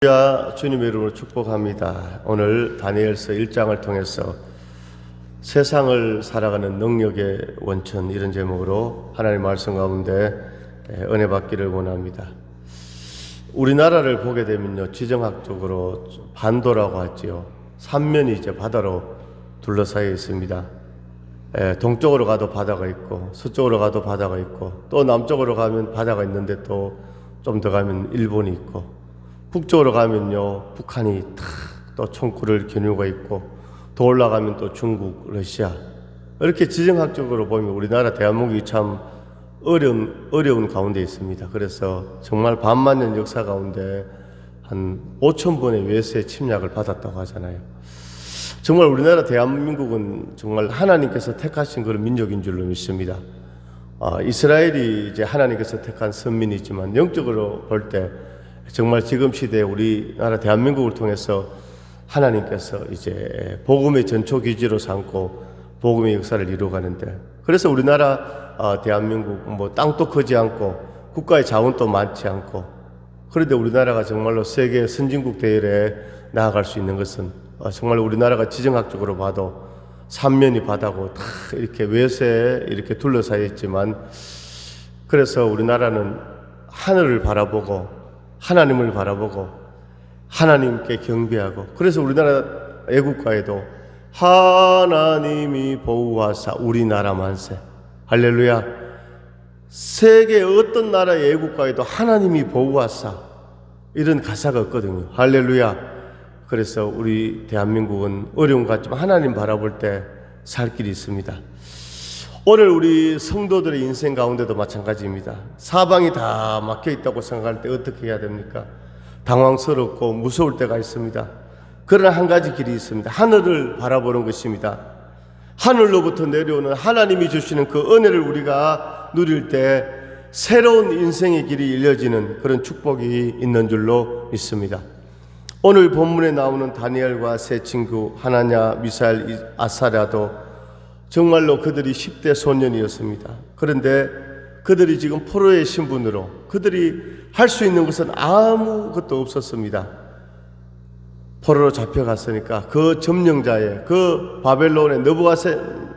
주님의 이름으로 축복합니다. 오늘 다니엘서 1장을 통해서 세상을 살아가는 능력의 원천, 이런 제목으로 하나님의 말씀 가운데 은혜 받기를 원합니다. 우리나라를 보게 되면요, 지정학적으로 반도라고 하지요. 삼면이 이제 바다로 둘러싸여 있습니다. 동쪽으로 가도 바다가 있고 서쪽으로 가도 바다가 있고 또 남쪽으로 가면 바다가 있는데 또 좀 더 가면 일본이 있고 북쪽으로 가면요, 북한이 또 총구를 겨누고 있고 더 올라가면 또 중국, 러시아. 이렇게 지정학적으로 보면 우리나라 대한민국이 참 어려운 가운데 있습니다. 그래서 정말 반만년 역사 가운데 한 5,000번의 외세 침략을 받았다고 하잖아요. 정말 우리나라 대한민국은 정말 하나님께서 택하신 그런 민족인 줄로 믿습니다. 이스라엘이 이제 하나님께서 택한 선민이지만 영적으로 볼 때 정말 지금 시대에 우리나라 대한민국을 통해서 하나님께서 이제 복음의 전초 기지로 삼고 복음의 역사를 이루어가는데, 그래서 우리나라 대한민국 뭐 땅도 크지 않고 국가의 자원도 많지 않고, 그런데 우리나라가 정말로 세계 선진국 대열에 나아갈 수 있는 것은 정말 우리나라가 지정학적으로 봐도 삼면이 바다고 다 이렇게 외세에 이렇게 둘러싸여 있지만, 그래서 우리나라는 하늘을 바라보고 하나님을 바라보고 하나님께 경배하고, 그래서 우리나라 애국가에도 하나님이 보호하사 우리나라 만세, 할렐루야. 세계 어떤 나라의 애국가에도 하나님이 보호하사 이런 가사가 없거든요. 할렐루야. 그래서 우리 대한민국은 어려운 것 같지만 하나님 바라볼 때 살 길이 있습니다. 오늘 우리 성도들의 인생 가운데도 마찬가지입니다. 사방이 다 막혀 있다고 생각할 때 어떻게 해야 됩니까? 당황스럽고 무서울 때가 있습니다. 그러나 한 가지 길이 있습니다. 하늘을 바라보는 것입니다. 하늘로부터 내려오는 하나님이 주시는 그 은혜를 우리가 누릴 때 새로운 인생의 길이 열려지는 그런 축복이 있는 줄로 믿습니다. 오늘 본문에 나오는 다니엘과 세 친구 하나냐, 미사엘, 아사랴도 정말로 그들이 10대 소년이었습니다. 그런데 그들이 지금 포로의 신분으로 그들이 할 수 있는 것은 아무것도 없었습니다. 포로로 잡혀갔으니까 그 점령자의, 그 바벨론의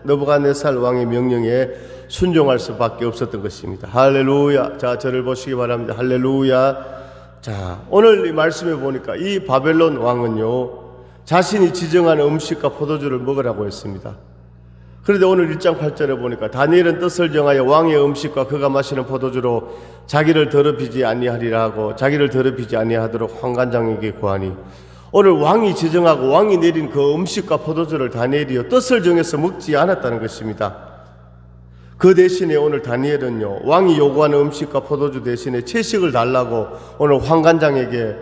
느부갓네살 왕의 명령에 순종할 수밖에 없었던 것입니다. 할렐루야. 자, 저를 보시기 바랍니다. 할렐루야. 자, 오늘 이 말씀에 보니까 이 바벨론 왕은요, 자신이 지정한 음식과 포도주를 먹으라고 했습니다. 그런데 오늘 1장 8절에 보니까 다니엘은 뜻을 정하여 왕의 음식과 그가 마시는 포도주로 자기를 더럽히지 아니하리라 하고 자기를 더럽히지 아니하도록 환관장에게 구하니, 오늘 왕이 지정하고 왕이 내린 그 음식과 포도주를 다니엘이요 뜻을 정해서 먹지 않았다는 것입니다. 그 대신에 오늘 다니엘은요, 왕이 요구하는 음식과 포도주 대신에 채식을 달라고 오늘 환관장에게,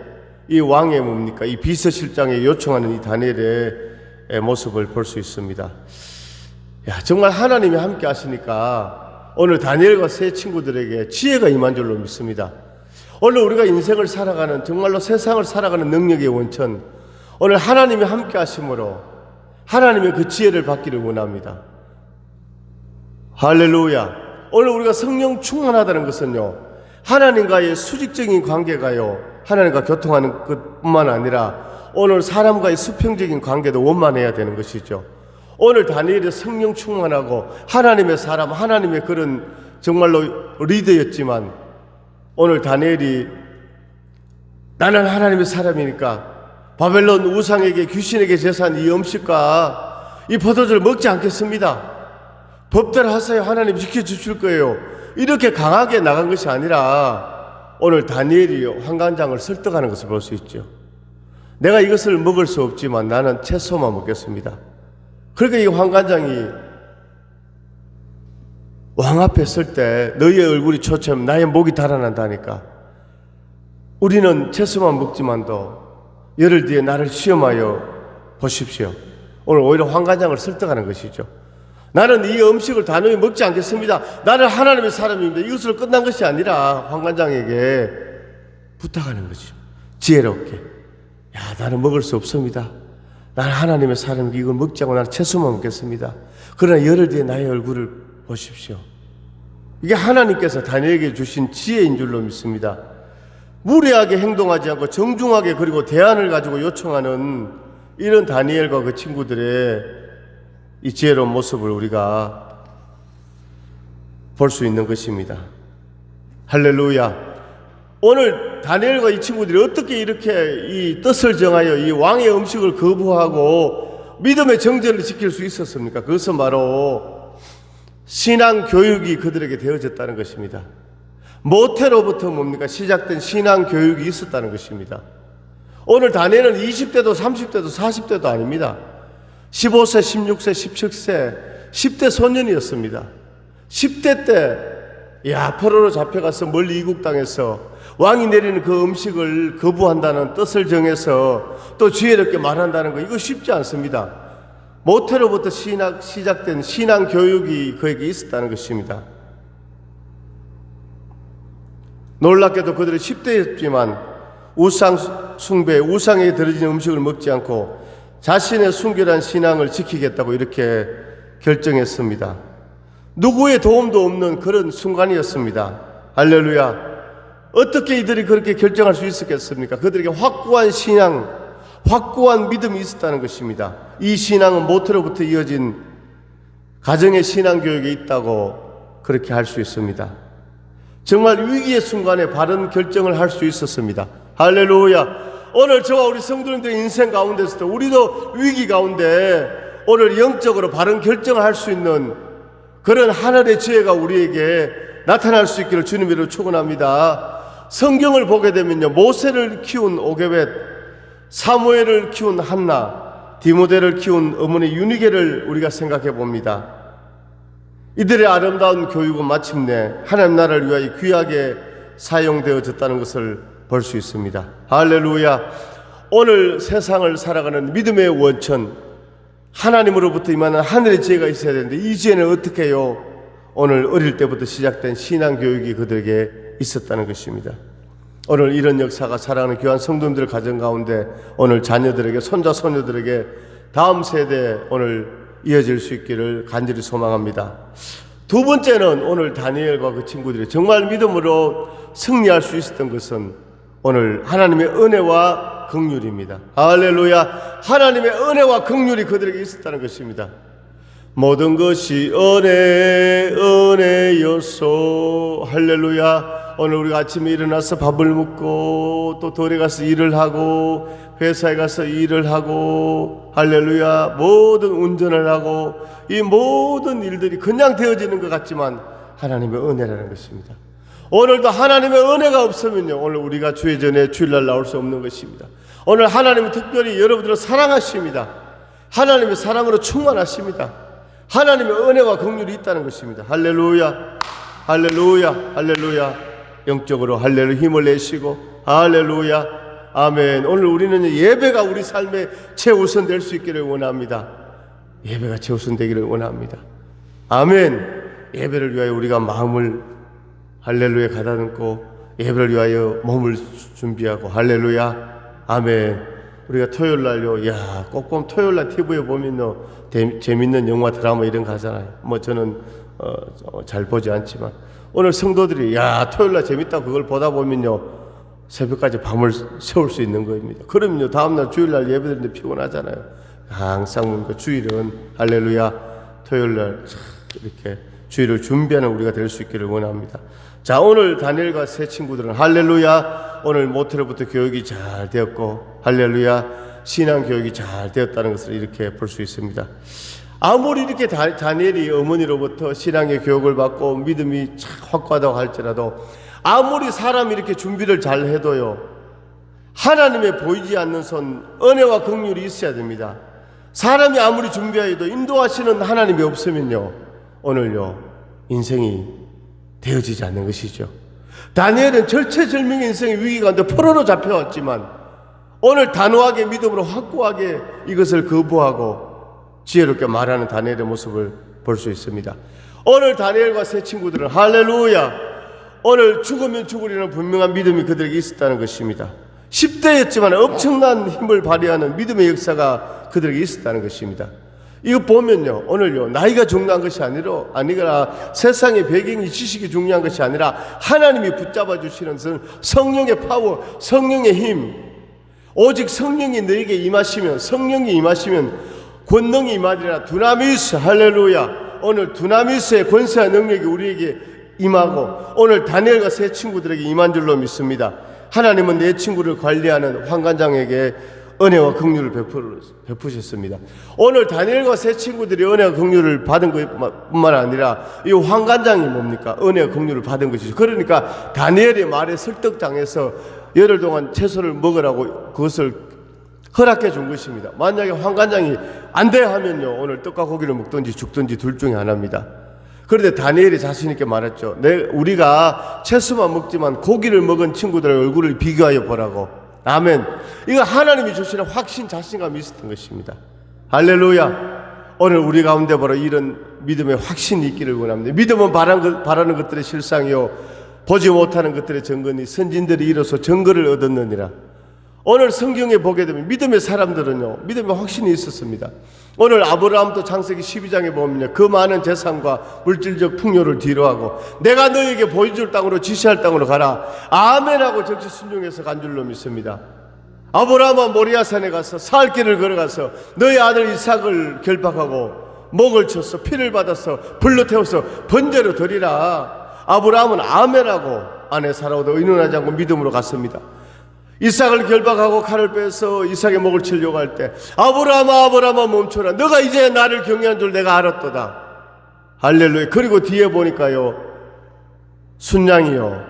이 왕의 뭡니까, 이 비서실장에 요청하는 이 다니엘의 모습을 볼 수 있습니다. 야, 정말 하나님이 함께 하시니까 오늘 다니엘과 세 친구들에게 지혜가 임한 줄로 믿습니다. 오늘 우리가 인생을 살아가는, 정말로 세상을 살아가는 능력의 원천, 오늘 하나님이 함께 하심으로 하나님의 그 지혜를 받기를 원합니다. 할렐루야. 오늘 우리가 성령 충만하다는 것은요, 하나님과의 수직적인 관계가요, 하나님과 교통하는 것뿐만 아니라 오늘 사람과의 수평적인 관계도 원만해야 되는 것이죠. 오늘 다니엘이 성령 충만하고 하나님의 사람, 하나님의 그런 정말로 리더였지만, 오늘 다니엘이 나는 하나님의 사람이니까 바벨론 우상에게, 귀신에게 제사한 이 음식과 이 포도주를 먹지 않겠습니다. 법대로 하세요. 하나님 지켜주실 거예요. 이렇게 강하게 나간 것이 아니라 오늘 다니엘이 환관장을 설득하는 것을 볼 수 있죠. 내가 이것을 먹을 수 없지만 나는 채소만 먹겠습니다. 그러니까 이 환관장이 왕 앞에 설 때 너희의 얼굴이 초점, 나의 목이 달아난다니까. 우리는 채소만 먹지만도 열흘 뒤에 나를 시험하여 보십시오. 오늘 오히려 환관장을 설득하는 것이죠. 나는 이 음식을 단호히 먹지 않겠습니다. 나는 하나님의 사람입니다. 이것으로 끝난 것이 아니라 환관장에게 부탁하는 거죠. 지혜롭게. 야, 나는 먹을 수 없습니다. 나는 하나님의 사람이고 이걸 먹지 않고 나는 채소만 먹겠습니다. 그러나 열흘 뒤에 나의 얼굴을 보십시오. 이게 하나님께서 다니엘에게 주신 지혜인 줄로 믿습니다. 무례하게 행동하지 않고 정중하게 그리고 대안을 가지고 요청하는 이런 다니엘과 그 친구들의 이 지혜로운 모습을 우리가 볼 수 있는 것입니다. 할렐루야. 오늘 다니엘과 이 친구들이 어떻게 이렇게 이 뜻을 정하여 이 왕의 음식을 거부하고 믿음의 정죄를 지킬 수 있었습니까? 그것은 바로 신앙 교육이 그들에게 되어졌다는 것입니다. 모태로부터 뭡니까? 시작된 신앙 교육이 있었다는 것입니다. 오늘 다니엘은 20대도 30대도 40대도 아닙니다. 15세, 16세, 17세, 10대 소년이었습니다. 10대 때 포로로 잡혀가서 멀리 이국 땅에서 왕이 내리는 그 음식을 거부한다는 뜻을 정해서 또 지혜롭게 말한다는 거, 이거 쉽지 않습니다. 모태로부터 시작된 신앙 교육이 그에게 있었다는 것입니다. 놀랍게도 그들은 10대였지만 우상 숭배, 우상에 들어진 음식을 먹지 않고 자신의 순결한 신앙을 지키겠다고 이렇게 결정했습니다. 누구의 도움도 없는 그런 순간이었습니다. 할렐루야. 어떻게 이들이 그렇게 결정할 수 있었겠습니까? 그들에게 확고한 신앙, 확고한 믿음이 있었다는 것입니다. 이 신앙은 모태로부터 이어진 가정의 신앙 교육에 있다고 그렇게 할 수 있습니다. 정말 위기의 순간에 바른 결정을 할 수 있었습니다. 할렐루야. 오늘 저와 우리 성도님들의 인생 가운데서도 우리도 위기 가운데 오늘 영적으로 바른 결정을 할 수 있는 그런 하늘의 지혜가 우리에게 나타날 수 있기를 주님으로 축원합니다. 성경을 보게 되면요, 모세를 키운 오게벳, 사무엘을 키운 한나, 디모데를 키운 어머니 유니게를 우리가 생각해 봅니다. 이들의 아름다운 교육은 마침내 하나님 나라를 위하여 귀하게 사용되어졌다는 것을 볼 수 있습니다. 할렐루야. 오늘 세상을 살아가는 믿음의 원천, 하나님으로부터 임하는 하늘의 지혜가 있어야 되는데 이 지혜는 어떻게 해요? 오늘 어릴 때부터 시작된 신앙교육이 그들에게 있었다는 것입니다. 오늘 이런 역사가 사랑하는 귀한 성도님들 가정 가운데 오늘 자녀들에게, 손자 소녀들에게 다음 세대에 오늘 이어질 수 있기를 간절히 소망합니다. 두 번째는 오늘 다니엘과 그 친구들이 정말 믿음으로 승리할 수 있었던 것은 오늘 하나님의 은혜와 긍휼입니다. 할렐루야. 하나님의 은혜와 긍휼이 그들에게 있었다는 것입니다. 모든 것이 은혜였소. 할렐루야. 오늘 우리가 아침에 일어나서 밥을 먹고 또 덜에 가서 일을 하고 회사에 가서 일을 하고 할렐루야, 모든 운전을 하고 이 모든 일들이 그냥 되어지는 것 같지만 하나님의 은혜라는 것입니다. 오늘도 하나님의 은혜가 없으면요, 오늘 우리가 주의 전에 주일날 나올 수 없는 것입니다. 오늘 하나님은 특별히 여러분들을 사랑하십니다. 하나님의 사랑으로 충만하십니다. 하나님의 은혜와 긍휼이 있다는 것입니다. 할렐루야, 할렐루야, 할렐루야. 영적으로 할렐루야 힘을 내시고 할렐루야, 아멘. 오늘 우리는 예배가 우리 삶의 최우선 될 수 있기를 원합니다. 예배가 최우선 되기를 원합니다. 아멘. 예배를 위하여 우리가 마음을 할렐루야 가다듬고 예배를 위하여 몸을 준비하고 할렐루야, 아멘. 우리가 토요일날요, 꼭 보면 토요일날 TV에 보면요, 재밌는 영화 드라마 이런 거 하잖아요. 저는 잘 보지 않지만 오늘 성도들이 토요일날 재밌다고 그걸 보다 보면요, 새벽까지 밤을 새울 수 있는 겁니다. 그러면요, 다음날 주일날 예배드리는데 피곤하잖아요. 항상 주일은 할렐루야, 토요일날 이렇게 주일을 준비하는 우리가 될 수 있기를 원합니다. 자, 오늘 다니엘과 세 친구들은 할렐루야, 오늘 모태로부터 교육이 잘 되었고 할렐루야, 신앙 교육이 잘 되었다는 것을 이렇게 볼 수 있습니다. 아무리 이렇게 다니엘이 어머니로부터 신앙의 교육을 받고 믿음이 참 확고하다고 할지라도 아무리 사람이 이렇게 준비를 잘 해도요, 하나님의 보이지 않는 손, 은혜와 긍휼이 있어야 됩니다. 사람이 아무리 준비해도 인도하시는 하나님이 없으면요, 오늘요, 인생이 되어지지 않는 것이죠. 다니엘은 절체절명의 인생의 위기 가운데 포로로 잡혀왔지만 오늘 단호하게 믿음으로 확고하게 이것을 거부하고 지혜롭게 말하는 다니엘의 모습을 볼 수 있습니다. 오늘 다니엘과 세 친구들은 할렐루야, 오늘 죽으면 죽으리라는 분명한 믿음이 그들에게 있었다는 것입니다. 10대였지만 엄청난 힘을 발휘하는 믿음의 역사가 그들에게 있었다는 것입니다. 이거 보면요, 오늘요, 나이가 중요한 것이 아니라 세상의 배경이 지식이 중요한 것이 아니라 하나님이 붙잡아 주시는 성령의 파워, 성령의 힘, 오직 성령이 너에게 임하시면, 성령이 임하시면 권능이 임하리라. 두나미스, 할렐루야. 오늘 두나미스의 권세와 능력이 우리에게 임하고 오늘 다니엘과 세 친구들에게 임한 줄로 믿습니다. 하나님은 내 친구를 관리하는 환관장에게 은혜와 긍휼을 베푸셨습니다. 오늘 다니엘과 세 친구들이 은혜와 긍휼을 받은 것뿐만 아니라 이 환관장이 뭡니까? 은혜와 긍휼을 받은 것이죠. 그러니까 다니엘의 말에 설득당해서 열흘 동안 채소를 먹으라고 그것을 허락해 준 것입니다. 만약에 환관장이 안 돼 하면요, 오늘 떡과 고기를 먹든지 죽든지 둘 중에 하나입니다. 그런데 다니엘이 자신 있게 말했죠. 우리가 채소만 먹지만 고기를 먹은 친구들의 얼굴을 비교하여 보라고. 아멘. 이거 하나님이 주시는 확신, 자신감이 있었던 것입니다. 할렐루야. 오늘 우리 가운데 바로 이런 믿음의 확신이 있기를 원합니다. 믿음은 바라는 것들의 실상이요, 보지 못하는 것들의 증거니 선진들이 이뤄서 증거를 얻었느니라. 오늘 성경에 보게 되면 믿음의 사람들은요, 믿음의 확신이 있었습니다. 오늘 아브라함도 창세기 12장에 보면요, 그 많은 재산과 물질적 풍요를 뒤로하고 내가 너에게 보여줄 땅으로, 지시할 땅으로 가라, 아멘하고 즉시 순종해서 간 줄로 믿습니다. 아브라함은 모리아산에 가서 살 길을 걸어가서 너의 아들 이삭을 결박하고 목을 쳤어, 피를 받아서 불로 태워서 번제로 드리라. 아브라함은 아멘하고 아내 사라오도 의논하지 않고 믿음으로 갔습니다. 이삭을 결박하고 칼을 빼서 이삭의 목을 치려고 할 때 아브라함아 멈춰라, 너가 이제 나를 경외한 줄 내가 알았도다. 할렐루야. 그리고 뒤에 보니까요, 순양이요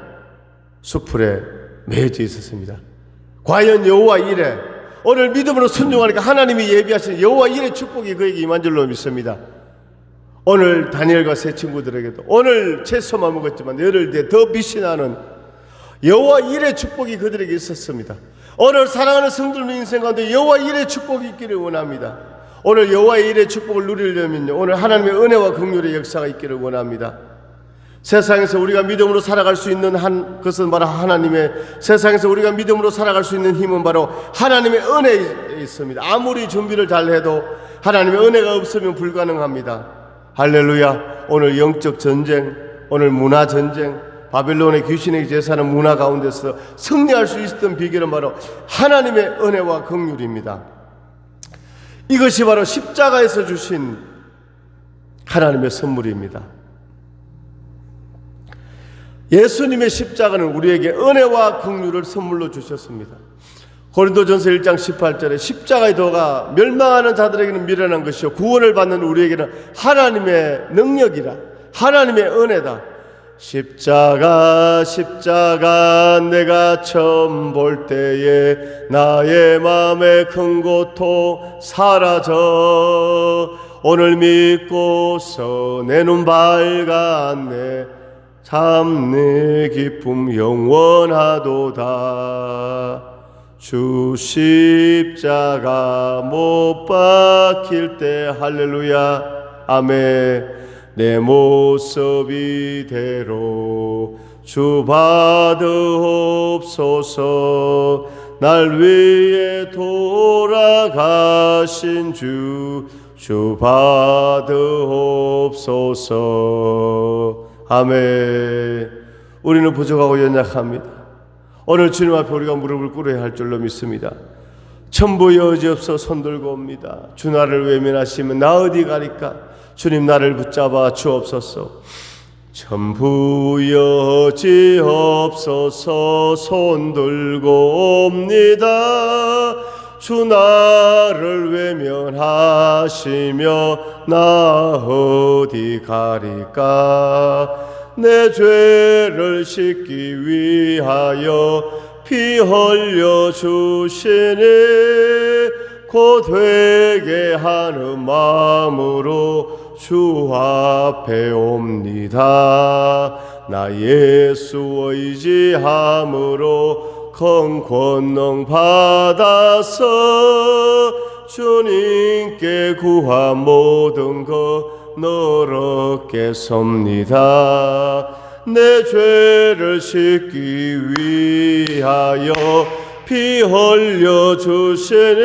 수풀에 매여져 있었습니다. 과연 여호와 이레, 오늘 믿음으로 순종하니까 하나님이 예비하신 여호와 이레 축복이 그에게 임한 줄로 믿습니다. 오늘 다니엘과 세 친구들에게도 오늘 채소만 먹었지만 열흘 뒤에 더 빛이 나는 여호와 이레 축복이 그들에게 있었습니다. 오늘 사랑하는 성도들 인생 가운데 여호와 이레 축복이 있기를 원합니다. 오늘 여호와 이레 축복을 누리려면요, 오늘 하나님의 은혜와 긍휼의 역사가 있기를 원합니다. 세상에서 우리가 믿음으로 살아갈 수 있는 것은 바로 하나님의, 세상에서 우리가 믿음으로 살아갈 수 있는 힘은 바로 하나님의 은혜에 있습니다. 아무리 준비를 잘해도 하나님의 은혜가 없으면 불가능합니다. 할렐루야. 오늘 영적 전쟁, 오늘 문화 전쟁, 바벨론의 귀신에게 제사하는 문화 가운데서 승리할 수 있었던 비결은 바로 하나님의 은혜와 긍휼입니다. 이것이 바로 십자가에서 주신 하나님의 선물입니다. 예수님의 십자가는 우리에게 은혜와 긍휼을 선물로 주셨습니다. 고린도전서 1장 18절에 십자가의 도가 멸망하는 자들에게는 미련한 것이요 구원을 받는 우리에게는 하나님의 능력이라, 하나님의 은혜다. 십자가 내가 처음 볼 때에 나의 마음의 큰 고통 사라져 오늘 믿고서 내 눈 밝았네 참 내 기쁨 영원하도다. 주 십자가 못 박힐 때 할렐루야 아멘. 내 모습 이대로 주 받으옵소서. 날 위해 돌아가신 주 받으옵소서. 아멘. 우리는 부족하고 연약합니다. 오늘 주님 앞에 우리가 무릎을 꿇어야 할 줄로 믿습니다. 천부 여지없어 손들고 옵니다. 주 나를 외면하시면 나 어디 가리까? 주님 나를 붙잡아 주옵소서. 천부 여지없어서 손들고 옵니다. 주 나를 외면하시며 나 어디 가리까? 내 죄를 씻기 위하여 피 흘려 주시니 곧 회개 하는 마음으로 주 앞에 옵니다. 나 예수 의지함으로 큰 권능 받아서 주님께 구한 모든 것 너럽겠습니다. 내 죄를 씻기 위하여 피 흘려 주시니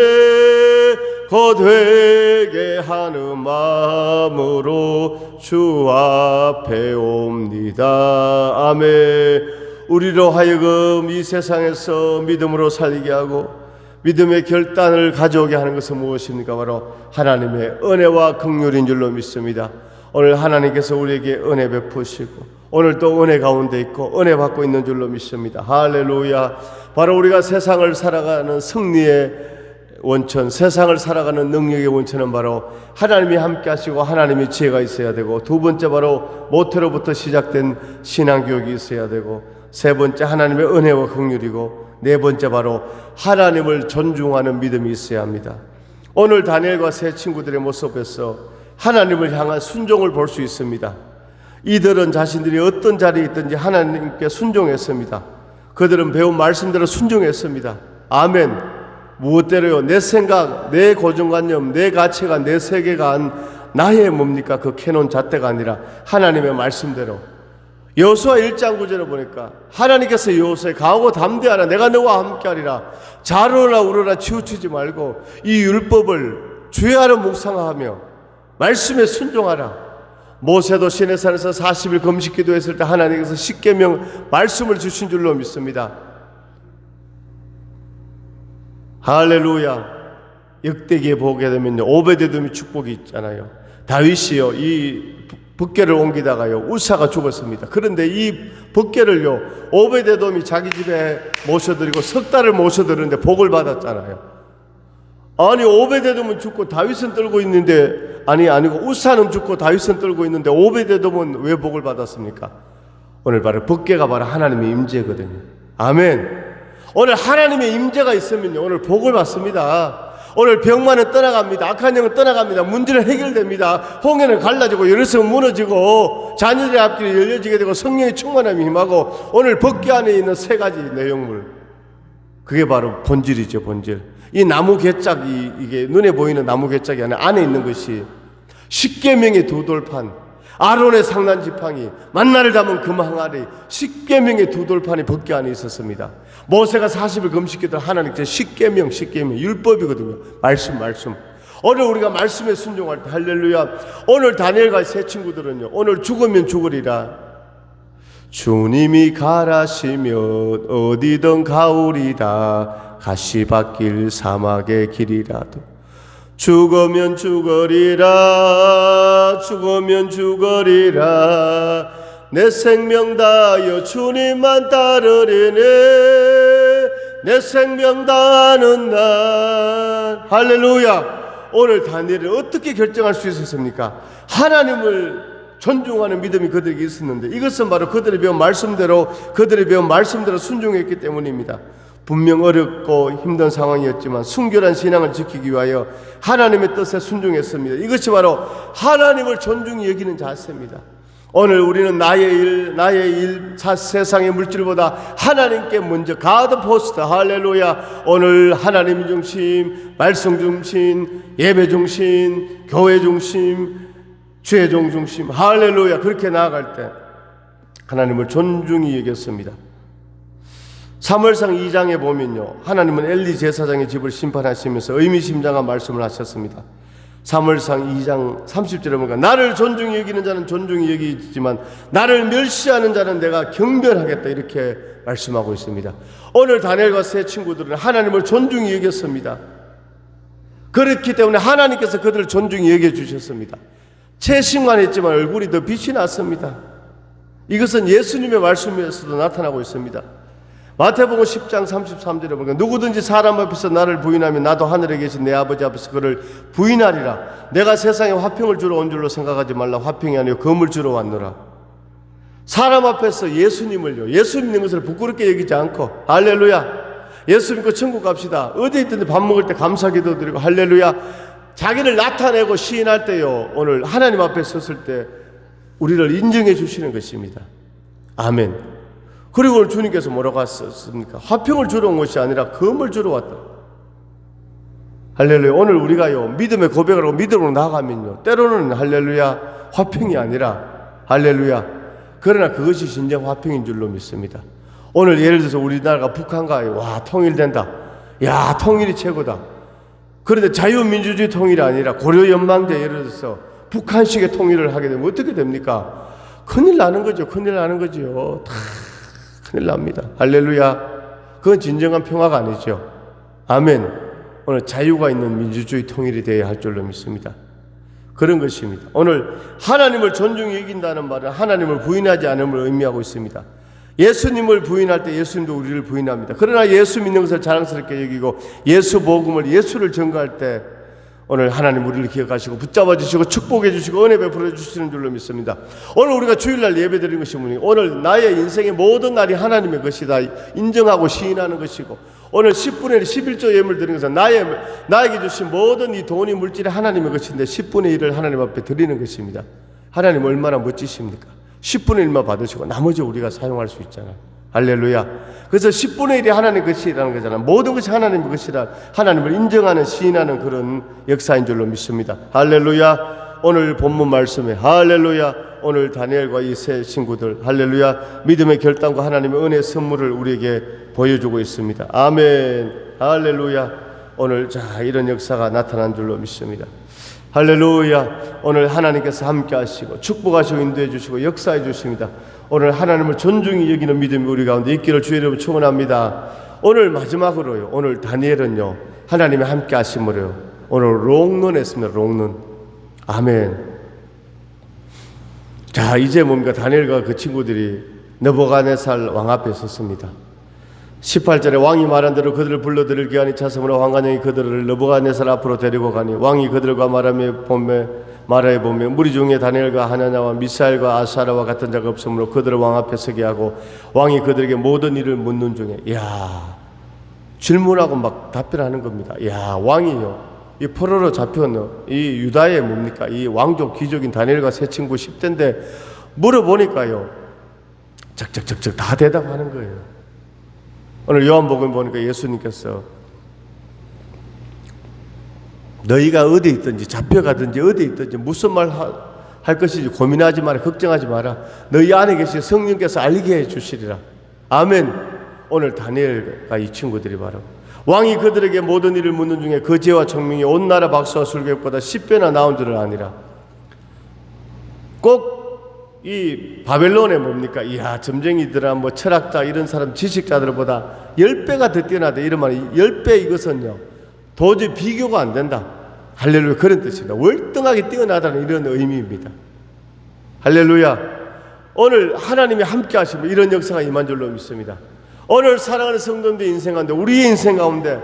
거되게 하는 마음으로 주 앞에 옵니다. 아멘. 우리로 하여금 이 세상에서 믿음으로 살게 하고 믿음의 결단을 가져오게 하는 것은 무엇입니까? 바로 하나님의 은혜와 긍휼인 줄로 믿습니다. 오늘 하나님께서 우리에게 은혜 베푸시고 오늘 또 은혜 가운데 있고 은혜 받고 있는 줄로 믿습니다. 할렐루야. 바로 우리가 세상을 살아가는 승리의 원천, 세상을 살아가는 능력의 원천은 바로 하나님이 함께 하시고 하나님의 지혜가 있어야 되고, 두 번째 바로 모태로부터 시작된 신앙교육이 있어야 되고, 세 번째 하나님의 은혜와 긍휼이고, 네 번째 바로 하나님을 존중하는 믿음이 있어야 합니다. 오늘 다니엘과 세 친구들의 모습에서 하나님을 향한 순종을 볼 수 있습니다. 이들은 자신들이 어떤 자리에 있든지 하나님께 순종했습니다. 그들은 배운 말씀대로 순종했습니다. 아멘. 무엇대로요? 내 생각, 내 고정관념, 내 가치관, 내 세계관, 나의 뭡니까? 그 캐논 잣대가 아니라 하나님의 말씀대로. 여호수아 1장 9절에 보니까 하나님께서 여호수아에 강하고 담대하라, 내가 너와 함께하리라, 좌로나 우로나 치우치지 말고 이 율법을 주야로 묵상하며 말씀에 순종하라. 모세도 시내산에서 40일 금식 기도했을 때 하나님께서 십계명 말씀을 주신 줄로 믿습니다. 할렐루야. 역대기에 보게 되면요, 오베데돔이 축복이 있잖아요. 다윗이요, 이 법궤를 옮기다가요 우사가 죽었습니다. 그런데 이 법궤를요 오베데돔이 자기 집에 모셔드리고 석 달을 모셔드리는데 복을 받았잖아요. 아니 오베데돔은 죽고 다윗은 떨고 있는데, 아니고 우사는 죽고 다윗은 떨고 있는데 오베데돔은 왜 복을 받았습니까? 오늘 바로 법궤가 바로 하나님의 임재거든요. 아멘. 오늘 하나님의 임재가 있으면요 오늘 복을 받습니다. 오늘 병만은 떠나갑니다. 악한 영은 떠나갑니다. 문제는 해결됩니다. 홍해는 갈라지고 예루살렘은 무너지고 자녀들의 앞길이 열려지게 되고 성령의 충만함이 임하고, 오늘 법궤 안에 있는 세 가지 내용물, 그게 바로 본질이죠. 본질. 이 나무 개짝이, 이게 눈에 보이는 나무 개짝이 안에 있는 것이 십계명의 두 돌판, 아론의 상난 지팡이, 만나를 담은 금 항아리, 십계명의 두 돌판이 법궤 안에 있었습니다. 모세가 40일 금식기도 하나님께 십계명 율법이거든요. 말씀. 오늘 우리가 말씀에 순종할 때 할렐루야. 오늘 다니엘과 세 친구들은요 오늘 죽으면 죽으리라, 주님이 가라시면 어디든 가오리다, 가시밭길 사막의 길이라도 죽으면 죽으리라, 내 생명 다하여 주님만 따르리네, 내 생명 다하는 날. 할렐루야. 오늘 다니엘은 어떻게 결정할 수 있었습니까? 하나님을 존중하는 믿음이 그들에게 있었는데, 이것은 바로 그들이 배운 말씀대로 순종했기 때문입니다. 분명 어렵고 힘든 상황이었지만 순결한 신앙을 지키기 위하여 하나님의 뜻에 순종했습니다. 이것이 바로 하나님을 존중히 여기는 자세입니다. 오늘 우리는 나의 일, 세상의 물질보다 하나님께 먼저 God first. 할렐루야. 오늘 하나님 중심, 말씀 중심, 예배 중심, 교회 중심, 죄종 중심, 할렐루야. 그렇게 나아갈 때 하나님을 존중히 여겼습니다. 사무엘상 2장에 보면요 하나님은 엘리 제사장의 집을 심판하시면서 의미심장한 말씀을 하셨습니다. 사무엘상 2장 30절에 보니까 나를 존중히 여기는 자는 존중히 여기지만 나를 멸시하는 자는 내가 경멸하겠다, 이렇게 말씀하고 있습니다. 오늘 다니엘과 세 친구들은 하나님을 존중히 여겼습니다. 그렇기 때문에 하나님께서 그들을 존중히 여겨주셨습니다. 채식만 했지만 얼굴이 더 빛이 났습니다. 이것은 예수님의 말씀에서도 나타나고 있습니다. 마태복음 10장 33절에 보니까 누구든지 사람 앞에서 나를 부인하면 나도 하늘에 계신 내 아버지 앞에서 그를 부인하리라. 내가 세상에 화평을 주러 온 줄로 생각하지 말라. 화평이 아니요 검을 주러 왔노라. 사람 앞에서 예수 믿는 것을 부끄럽게 여기지 않고, 할렐루야, 예수 믿고 천국 갑시다. 어디 있든지 밥 먹을 때 감사기도 드리고, 할렐루야, 자기를 나타내고 시인할 때요 오늘 하나님 앞에 섰을 때 우리를 인정해 주시는 것입니다. 아멘. 그리고 오늘 주님께서 뭐라고 하셨습니까? 화평을 주러 온 것이 아니라 검을 주러 왔다. 할렐루야. 오늘 우리가요 믿음의 고백을 하고 믿음으로 나아가면요 때로는 할렐루야 화평이 아니라, 할렐루야, 그러나 그것이 진정 화평인 줄로 믿습니다. 오늘 예를 들어서 우리나라가 북한과 통일된다. 야, 통일이 최고다. 그런데 자유민주주의 통일이 아니라 고려 연방제 예를 들어서 북한식의 통일을 하게 되면 어떻게 됩니까? 큰일 나는 거죠. 큰일 나는 거죠. 다 큰일 납니다. 할렐루야. 그건 진정한 평화가 아니죠. 아멘. 오늘 자유가 있는 민주주의 통일이 되어야 할 줄로 믿습니다. 그런 것입니다. 오늘 하나님을 존중히 여긴다는 말은 하나님을 부인하지 않음을 의미하고 있습니다. 예수님을 부인할 때 예수님도 우리를 부인합니다. 그러나 예수 믿는 것을 자랑스럽게 여기고 예수 복음을 예수를 전가할 때 오늘 하나님 우리를 기억하시고 붙잡아 주시고 축복해 주시고 은혜 베풀어 주시는 줄로 믿습니다. 오늘 우리가 주일날 예배 드리는 것이 뭐니? 오늘 나의 인생의 모든 날이 하나님의 것이다 인정하고 시인하는 것이고, 오늘 10분의 1, 11조 예물 드리는 것은 나에게 주신 모든 이 돈이 물질이 하나님의 것인데 10분의 1을 하나님 앞에 드리는 것입니다. 하나님 얼마나 멋지십니까? 10분의 1만 받으시고 나머지 우리가 사용할 수 있잖아요. 할렐루야. 그래서 10분의 1이 하나님의 것이라는 거잖아요. 모든 것이 하나님의 것이라 하나님을 인정하는 시인하는 그런 역사인 줄로 믿습니다. 할렐루야. 오늘 본문 말씀에 할렐루야. 오늘 다니엘과 이 세 친구들 할렐루야 믿음의 결단과 하나님의 은혜의 선물을 우리에게 보여주고 있습니다. 아멘. 할렐루야. 오늘 이런 역사가 나타난 줄로 믿습니다. 할렐루야. 오늘 하나님께서 함께 하시고 축복하시고 인도해 주시고 역사해 주십니다. 오늘 하나님을 존중히 여기는 믿음이 우리 가운데 있기를 주의 이름으로 축원합니다. 오늘 마지막으로요. 오늘 다니엘은요. 하나님의 함께 하심으로요. 오늘 롱런했습니다. 롱런. 아멘. 자, 이제 뭡니까? 다니엘과 그 친구들이 느부갓네살 왕 앞에 섰습니다. 18절에 왕이 말한 대로 그들을 불러들일 기한이 찼으므로 왕관장이 그들을 느부갓네살 앞으로 데리고 가니 왕이 그들과 말하여 보며 무리 중에 다니엘과 하나냐와 미사엘과 아사라와 같은 자가 없으므로 그들을 왕 앞에 서게 하고 왕이 그들에게 모든 일을 묻는 중에 질문하고 막 답변하는 겁니다. 왕이요 이 포로로 잡혀온 이 유다의 뭡니까? 이 왕족 귀족인 다니엘과 세 친구 10대인데 물어보니까요 쩍쩍쩍쩍 다 대답하는 거예요. 오늘 요한복음 보니까 예수님께서 너희가 어디 있든지 잡혀가든지 어디 있든지 무슨 말 할 것인지 고민하지 마라. 걱정하지 마라. 너희 안에 계신 성령께서 알게 해 주시리라. 아멘. 오늘 다니엘과 이 친구들이 바로 왕이 그들에게 모든 일을 묻는 중에 그 지혜와 청명이 온 나라 박수와 술객보다 10배나 나온 줄을 아니라. 꼭 이 바벨론에 뭡니까? 점쟁이들아 철학자 이런 사람 지식자들보다 10배가 더 뛰어나다 이런 말이 10배 이것은요 도저히 비교가 안 된다. 할렐루야. 그런 뜻입니다. 월등하게 뛰어나다는 이런 의미입니다. 할렐루야. 오늘 하나님이 함께 하시면 이런 역사가 임한 줄로 믿습니다. 오늘 사랑하는 성도님들 인생 가운데 우리의 인생 가운데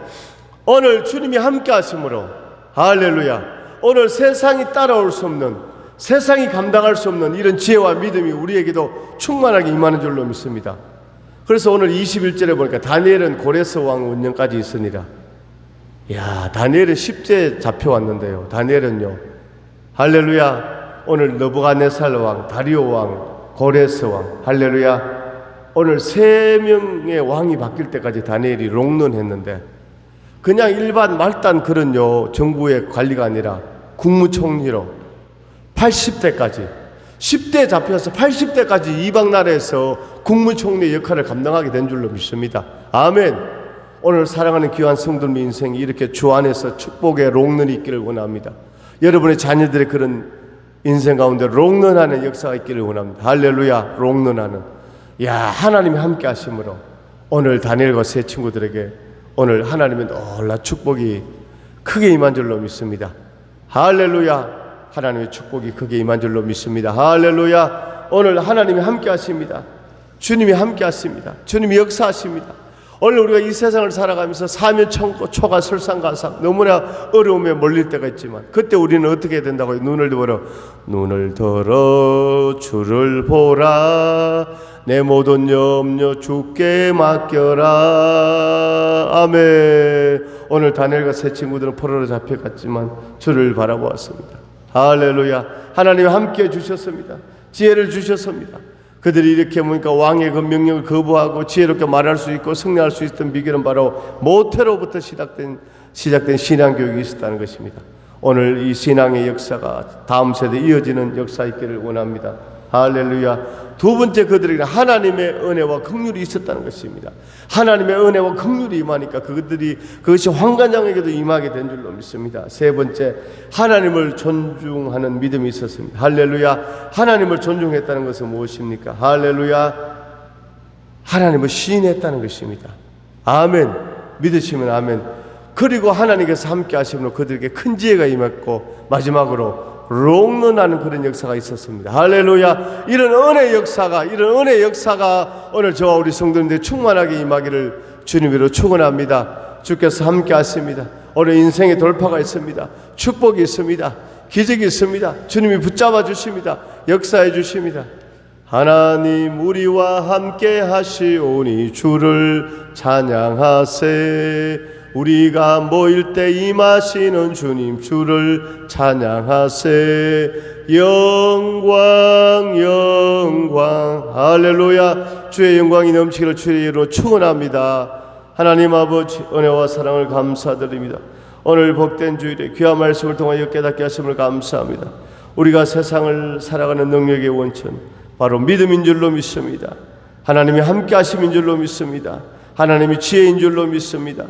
오늘 주님이 함께 하심으로 할렐루야. 오늘 세상이 따라올 수 없는 세상이 감당할 수 없는 이런 지혜와 믿음이 우리에게도 충만하게 임하는 줄로 믿습니다. 그래서 오늘 21절에 보니까 다니엘은 고레스 왕 운명까지 있으니라. 다니엘은 10제 잡혀왔는데요. 다니엘은요. 할렐루야. 오늘 느부갓네살 왕, 다리오 왕, 고레스 왕. 할렐루야. 오늘 3명의 왕이 바뀔 때까지 다니엘이 롱런했는데 그냥 일반 말단 그런요 정부의 관리가 아니라 국무총리로 80대까지 10대 잡혀서 80대까지 이방 나라에서 국무총리 역할을 감당하게 된 줄로 믿습니다. 아멘. 오늘 사랑하는 귀한 성도님의 인생이 이렇게 주 안에서 축복의 롱런이 있기를 원합니다. 여러분의 자녀들의 그런 인생 가운데 롱런하는 역사가 있기를 원합니다. 할렐루야. 롱런하는 하나님이 함께 하심으로 오늘 다니엘과 세 친구들에게 오늘 하나님의 놀라 축복이 크게 임한 줄로 믿습니다. 할렐루야. 하나님의 축복이 크게 임한 줄로 믿습니다. 할렐루야. 오늘 하나님이 함께 하십니다. 주님이 함께 하십니다. 주님이 역사하십니다. 오늘 우리가 이 세상을 살아가면서 사면초가 설상가상 너무나 어려움에 몰릴 때가 있지만 그때 우리는 어떻게 해야 된다고요? 눈을 들어 주를 보라 내 모든 염려 주께 맡겨라. 아멘. 오늘 다니엘과 세 친구들은 포로로 잡혀갔지만 주를 바라보았습니다. 할렐루야. 하나님 함께 해주셨습니다. 지혜를 주셨습니다. 그들이 이렇게 보니까 왕의 그 명령을 거부하고 지혜롭게 말할 수 있고 승리할 수 있었던 비결은 바로 모태로부터 시작된 신앙교육이 있었다는 것입니다. 오늘 이 신앙의 역사가 다음 세대에 이어지는 역사 있기를 원합니다. 할렐루야. 두 번째, 그들에게 하나님의 은혜와 긍휼이 있었다는 것입니다. 하나님의 은혜와 긍휼이 임하니까 그것이 환관장에게도 임하게 된 줄로 믿습니다. 세 번째, 하나님을 존중하는 믿음이 있었습니다. 할렐루야. 하나님을 존중했다는 것은 무엇입니까? 할렐루야. 하나님을 시인했다는 것입니다. 아멘. 믿으시면 아멘. 그리고 하나님께서 함께 하시므로 그들에게 큰 지혜가 임했고, 마지막으로 롱런하는 그런 역사가 있었습니다. 할렐루야. 이런 은혜 역사가 오늘 저와 우리 성도님들 충만하게 임하기를 주님으로 축원합니다. 주께서 함께 하십니다. 오늘 인생의 돌파가 있습니다. 축복이 있습니다. 기적이 있습니다. 주님이 붙잡아 주십니다. 역사해 주십니다. 하나님 우리와 함께 하시오니 주를 찬양하세. 우리가 모일 때 임하시는 주님 주를 찬양하세. 영광 할렐루야. 주의 영광이 넘치기를 주의 이름으로 축원합니다. 하나님 아버지, 은혜와 사랑을 감사드립니다. 오늘 복된 주일에 귀한 말씀을 통하여 깨닫게 하심을 감사합니다. 우리가 세상을 살아가는 능력의 원천, 바로 믿음인 줄로 믿습니다. 하나님이 함께 하심인 줄로 믿습니다. 하나님이 지혜인 줄로 믿습니다.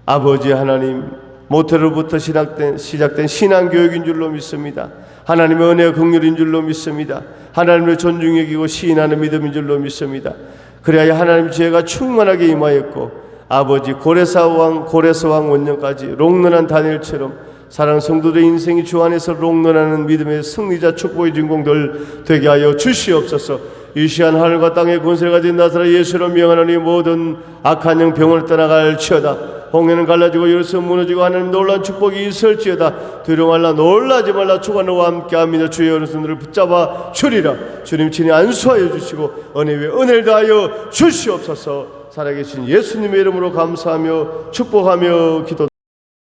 아버지 하나님, 모태로부터 시작된 신앙교육인 줄로 믿습니다. 하나님의 은혜와 긍휼인 줄로 믿습니다. 하나님을 존중 여기고 시인하는 믿음인 줄로 믿습니다. 그래야 하나님의 지혜가 충만하게 임하였고, 아버지 고레스 왕 원년까지 롱런한 다니엘처럼 사랑하는 성도들의 인생이 주 안에서 롱런하는 믿음의 승리자 축복의 주인공들 되게 하여 주시옵소서. 유시한 하늘과 땅의 권세를 가진 나사렛 예수로 명하노니 모든 악한 영 병을 떠나갈지어다. 홍해는 갈라지고 예루살렘 무너지고 하나님 놀라운 축복이 있을지어다. 두려워 말라, 놀라지 말라. 주가 너와 함께합니다. 주의 어른손들을 붙잡아 주리라. 주님 친히 안수하여 주시고 은혜 위에 은혜를 다하여 주시옵소서. 살아계신 예수님의 이름으로 감사하며 축복하며 기도